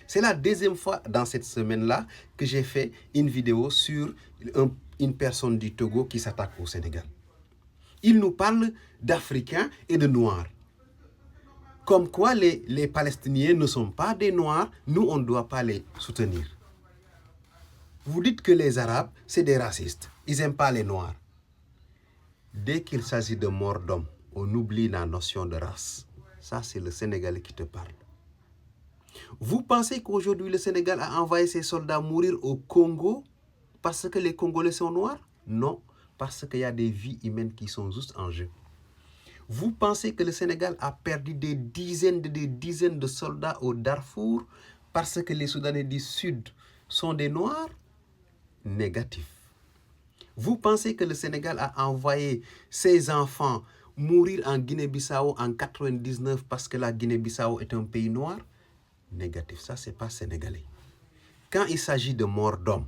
C'est la deuxième fois dans cette semaine-là que j'ai fait une vidéo sur une personne du Togo qui s'attaque au Sénégal. Il nous parle d'Africains et de Noirs. Comme quoi les Palestiniens ne sont pas des Noirs, nous on ne doit pas les soutenir. Vous dites que les Arabes, c'est des racistes, ils n'aiment pas les Noirs. Dès qu'il s'agit de mort d'homme, on oublie la notion de race. Ça, c'est le Sénégalais qui te parle. Vous pensez qu'aujourd'hui, le Sénégal a envoyé ses soldats mourir au Congo parce que les Congolais sont noirs? Non, parce qu'il y a des vies humaines qui sont juste en jeu. Vous pensez que le Sénégal a perdu des dizaines de soldats au Darfour parce que les Soudanais du Sud sont des Noirs? Négatif. Vous pensez que le Sénégal a envoyé ses enfants mourir en Guinée-Bissau en 1999 parce que la Guinée-Bissau est un pays noir? Négatif, ça c'est pas sénégalais. Quand il s'agit de mort d'homme,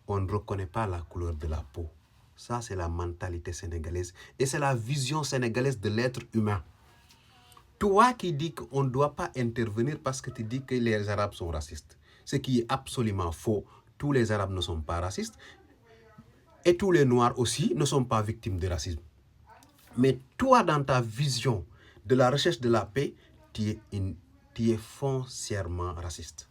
on ne reconnaît pas la couleur de la peau. Ça c'est la mentalité sénégalaise et c'est la vision sénégalaise de l'être humain. Toi qui dis qu'on ne doit pas intervenir parce que tu dis que les Arabes sont racistes, ce qui est absolument faux. Tous les Arabes ne sont pas racistes et tous les Noirs aussi ne sont pas victimes de racisme. Mais toi, dans ta vision de la recherche de la paix, tu es foncièrement raciste.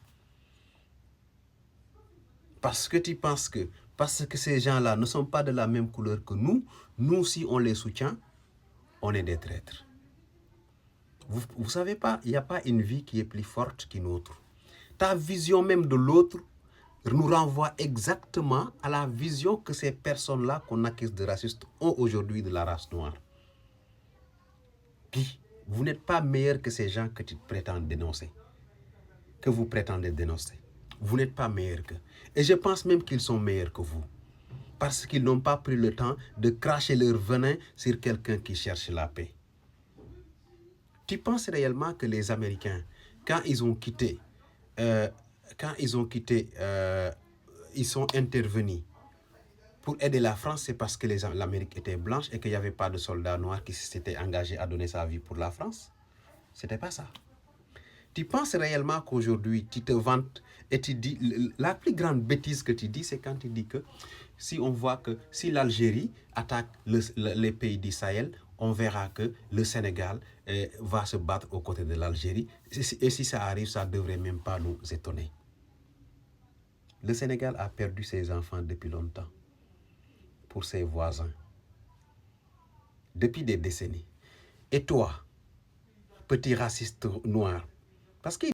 Parce que tu penses que, parce que ces gens-là ne sont pas de la même couleur que nous si on les soutient, on est des traîtres. Vous savez pas, il n'y a pas une vie qui est plus forte qu'une autre. Ta vision même de l'autre nous renvoie exactement à la vision que ces personnes-là qu'on accuse de racistes ont aujourd'hui de la race noire. Puis, vous n'êtes pas meilleur que ces gens que tu prétends dénoncer, que vous prétendez dénoncer. Vous n'êtes pas meilleur qu'eux. Et je pense même qu'ils sont meilleurs que vous. Parce qu'ils n'ont pas pris le temps de cracher leur venin sur quelqu'un qui cherche la paix. Tu penses réellement que les Américains, quand ils ont quitté, ils sont intervenus pour aider la France, c'est parce que l'Amérique était blanche et qu'il n'y avait pas de soldats noirs qui s'étaient engagés à donner sa vie pour la France? C'était pas ça. Tu penses réellement qu'aujourd'hui, tu te vantes et tu dis, la plus grande bêtise que tu dis, c'est quand tu dis que si on voit que si l'Algérie attaque les pays du Sahel, on verra que le Sénégal va se battre aux côtés de l'Algérie. Et si ça arrive, ça ne devrait même pas nous étonner. Le Sénégal a perdu ses enfants depuis longtemps pour ses voisins, depuis des décennies. Et toi, petit raciste noir, parce que